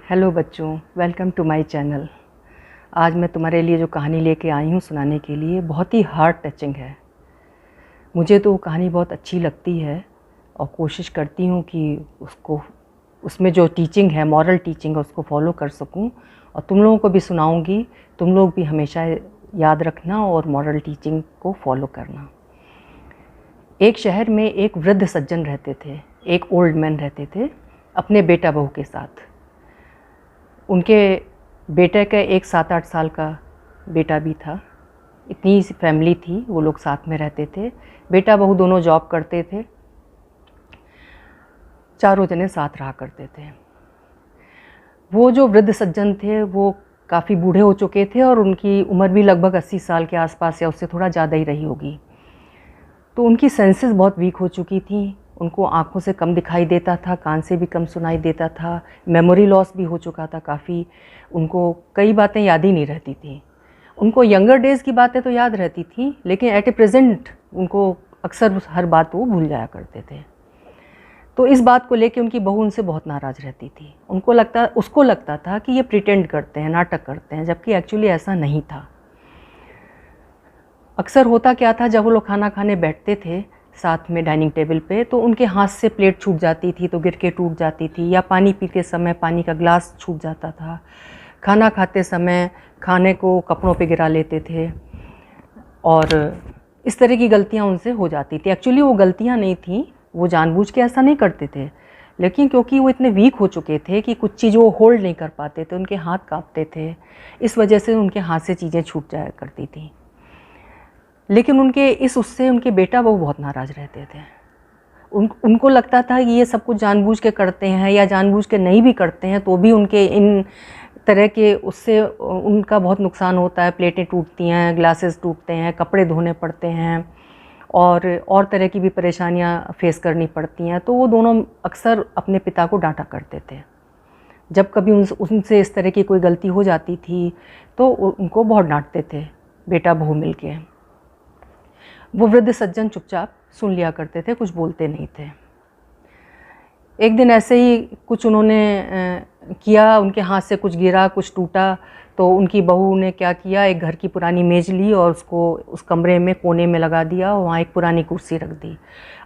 Hello बच्चों, welcome to my channel. आज मैं तुम्हारे लिए जो कहानी लेके आई हूँ सुनाने के लिए बहुत ही हार्ट टचिंग है। मुझे तो वो कहानी बहुत अच्छी लगती है और कोशिश करती हूँ कि उसमें जो टीचिंग है, मॉरल टीचिंग है, उसको फॉलो कर सकूँ और तुम लोगों को भी सुनाऊँगी। तुम लोग भी हमेशा याद रखना और मॉरल टीचिंग को फॉलो करना। एक शहर में एक वृद्ध सज्जन रहते थे, एक ओल्ड मैन रहते थे अपने बेटा बहू के साथ। उनके बेटे का एक 7-8 साल का बेटा भी था। इतनी सी फैमिली थी, वो लोग साथ में रहते थे। बेटा बहू दोनों जॉब करते थे, चारों जने साथ रहा करते थे। वो जो वृद्ध सज्जन थे वो काफ़ी बूढ़े हो चुके थे और उनकी उम्र भी लगभग 80 साल के आसपास या उससे थोड़ा ज़्यादा ही रही होगी। तो उनकी सेंसेस बहुत वीक हो चुकी थी। उनको आँखों से कम दिखाई देता था, कान से भी कम सुनाई देता था, मेमोरी लॉस भी हो चुका था काफ़ी। उनको कई बातें याद ही नहीं रहती थी। उनको यंगर डेज़ की बातें तो याद रहती थी, लेकिन एट ए प्रेजेंट उनको अक्सर हर बात वो भूल जाया करते थे। तो इस बात को लेके उनकी बहू उनसे बहुत नाराज़ रहती थी। उसको लगता था कि ये प्रिटेंड करते हैं, नाटक करते हैं, जबकि एक्चुअली ऐसा नहीं था। अक्सर होता क्या था, जब वो लोग खाना खाने बैठते थे साथ में डाइनिंग टेबल पे, तो उनके हाथ से प्लेट छूट जाती थी तो गिर के टूट जाती थी, या पानी पीते समय पानी का ग्लास छूट जाता था। खाना खाते समय खाने को कपड़ों पे गिरा लेते थे और इस तरह की गलतियां उनसे हो जाती थी। एक्चुअली वो गलतियां नहीं थी, वो जानबूझ के ऐसा नहीं करते थे, लेकिन क्योंकि वो इतने वीक हो चुके थे कि कुछ चीज़ वो होल्ड नहीं कर पाते थे, उनके हाथ कांपते थे, इस वजह से उनके हाथ से चीज़ें छूट जाया करती थी। लेकिन उससे उनके बेटा बहू बहुत नाराज़ रहते थे। उनको लगता था कि ये सब कुछ जानबूझ के करते हैं, या जानबूझ के नहीं भी करते हैं तो भी उनके इन तरह के उससे उनका बहुत नुकसान होता है। प्लेटें टूटती हैं, ग्लासेस टूटते हैं, कपड़े धोने पड़ते हैं और तरह की भी परेशानियां फेस करनी पड़ती हैं। तो वो दोनों अक्सर अपने पिता को डांटा करते थे। जब कभी उनसे इस तरह की कोई गलती हो जाती थी तो उनको बहुत डांटते थे, बेटा बहू मिलके। वो वृद्ध सज्जन चुपचाप सुन लिया करते थे, कुछ बोलते नहीं थे। एक दिन ऐसे ही कुछ उन्होंने किया, उनके हाथ से कुछ गिरा, कुछ टूटा, तो उनकी बहू ने क्या किया, एक घर की पुरानी मेज़ ली और उसको उस कमरे में कोने में लगा दिया और वहाँ एक पुरानी कुर्सी रख दी।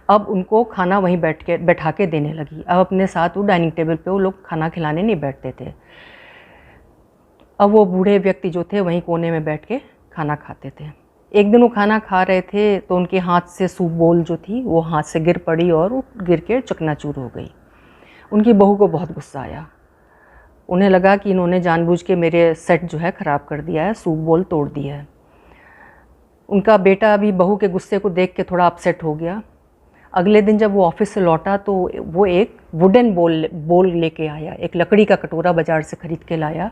अब उनको खाना वहीं बैठा के देने लगी। अब अपने साथ वो डाइनिंग टेबल पे वो लोग खाना खिलाने नहीं बैठते थे। अब वो बूढ़े व्यक्ति जो थे वहीं कोने में बैठ के खाना खाते थे। एक दिन वो खाना खा रहे थे तो उनके हाथ से सूप बोल जो थी वो हाथ से गिर पड़ी और वो गिर के चकनाचूर हो गई। उनकी बहू को बहुत गुस्सा आया। उन्हें लगा कि इन्होंने जानबूझ के मेरे सेट जो है ख़राब कर दिया है, सूप बोल तोड़ दिया है। उनका बेटा भी बहू के गुस्से को देख के थोड़ा अपसेट हो गया। अगले दिन जब वो ऑफिस से लौटा तो वो एक वुडन बोल लेके आया, एक लकड़ी का कटोरा बाज़ार से ख़रीद के लाया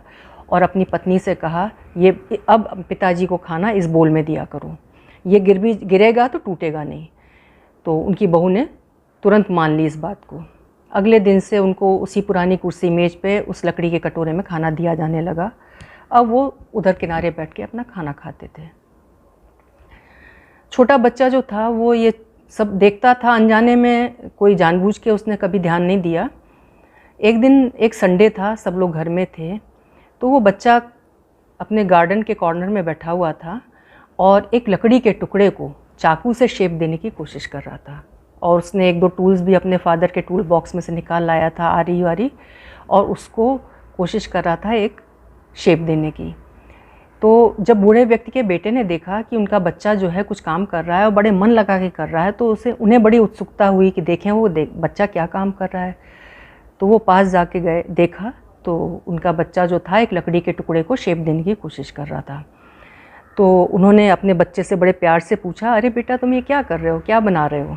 और अपनी पत्नी से कहा, ये अब पिताजी को खाना इस बोल में दिया करो, ये गिरेगा तो टूटेगा नहीं। तो उनकी बहू ने तुरंत मान ली इस बात को। अगले दिन से उनको उसी पुरानी कुर्सी मेज़ पे उस लकड़ी के कटोरे में खाना दिया जाने लगा। अब वो उधर किनारे बैठ के अपना खाना खाते थे। छोटा बच्चा जो था वो ये सब देखता था अनजाने में, कोई जानबूझ के उसने कभी ध्यान नहीं दिया। एक दिन एक संडे था, सब लोग घर में थे, तो वो बच्चा अपने गार्डन के कॉर्नर में बैठा हुआ था और एक लकड़ी के टुकड़े को चाकू से शेप देने की कोशिश कर रहा था। और उसने 1-2 टूल्स भी अपने फादर के टूल बॉक्स में से निकाल लाया था, आरी वारी, और उसको कोशिश कर रहा था एक शेप देने की। तो जब बूढ़े व्यक्ति के बेटे ने देखा कि उनका बच्चा जो है कुछ काम कर रहा है और बड़े मन लगा के कर रहा है, तो उन्हें बड़ी उत्सुकता हुई कि देखें वो बच्चा क्या काम कर रहा है। तो वो पास जाके गए, देखा तो उनका बच्चा जो था एक लकड़ी के टुकड़े को शेप देने की कोशिश कर रहा था। तो उन्होंने अपने बच्चे से बड़े प्यार से पूछा, अरे बेटा तुम ये क्या कर रहे हो, क्या बना रहे हो?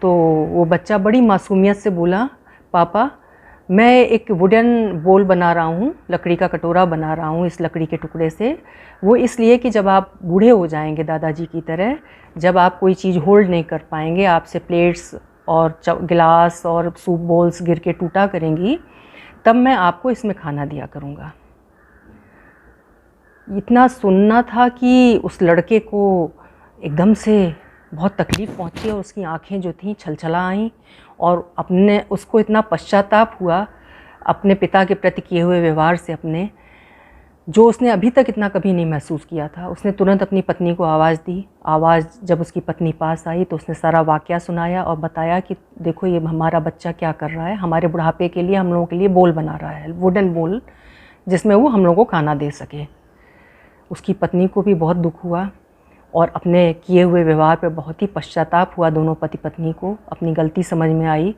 तो वो बच्चा बड़ी मासूमियत से बोला, पापा मैं एक वुडन बोल बना रहा हूँ, लकड़ी का कटोरा बना रहा हूँ इस लकड़ी के टुकड़े से। वो इसलिए कि जब आप बूढ़े हो जाएंगे दादाजी की तरह, जब आप कोई चीज़ होल्ड नहीं कर पाएंगे, आपसे प्लेट्स और गिलास और सूप बोल्स गिर के टूटा करेंगी, तब मैं आपको इसमें खाना दिया करूँगा। इतना सुनना था कि उस लड़के को एकदम से बहुत तकलीफ़ पहुंची और उसकी आंखें जो थीं छलछला आईं और उसको इतना पश्चाताप हुआ। अपने पिता के प्रति किए हुए व्यवहार से अपने, जो उसने अभी तक इतना कभी नहीं महसूस किया था, उसने तुरंत अपनी पत्नी को आवाज़ दी। आवाज़ जब उसकी पत्नी पास आई तो उसने सारा वाक़या सुनाया और बताया कि देखो ये हमारा बच्चा क्या कर रहा है, हमारे बुढ़ापे के लिए हम लोगों के लिए बोल बना रहा है, वुडन बोल, जिसमें वो हम लोगों को खाना दे सके। उसकी पत्नी को भी बहुत दुख हुआ और अपने किए हुए व्यवहार पर बहुत ही पश्चाताप हुआ दोनों पति पत्नी को, अपनी गलती समझ में आई।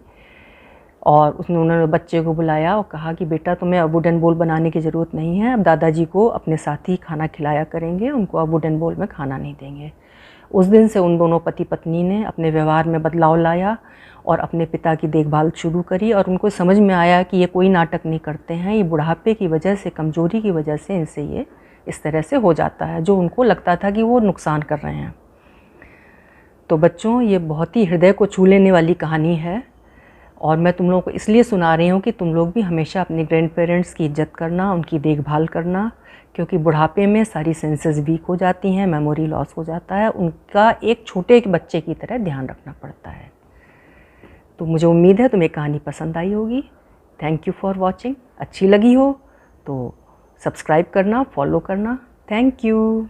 और उन्होंने बच्चे को बुलाया और कहा कि बेटा तुम्हें अब वुडन बोल बनाने की ज़रूरत नहीं है, अब दादाजी को अपने साथ ही खाना खिलाया करेंगे, उनको अब वुडन बोल में खाना नहीं देंगे। उस दिन से उन दोनों पति पत्नी ने अपने व्यवहार में बदलाव लाया और अपने पिता की देखभाल शुरू करी और उनको समझ में आया कि ये कोई नाटक नहीं करते हैं, ये बुढ़ापे की वजह से, कमज़ोरी की वजह से इनसे ये इस तरह से हो जाता है, जो उनको लगता था कि वो नुकसान कर रहे हैं। तो बच्चों, ये बहुत ही हृदय को छू लेने वाली कहानी है और मैं तुम लोगों को इसलिए सुना रही हूँ कि तुम लोग भी हमेशा अपने ग्रैंड पेरेंट्स की इज्जत करना, उनकी देखभाल करना, क्योंकि बुढ़ापे में सारी सेंसेस वीक हो जाती हैं, मेमोरी लॉस हो जाता है, उनका एक छोटे बच्चे की तरह ध्यान रखना पड़ता है। तो मुझे उम्मीद है तुम्हें कहानी पसंद आई होगी। Thank you for watching. अच्छी लगी हो तो सब्सक्राइब करना, फॉलो करना। Thank you.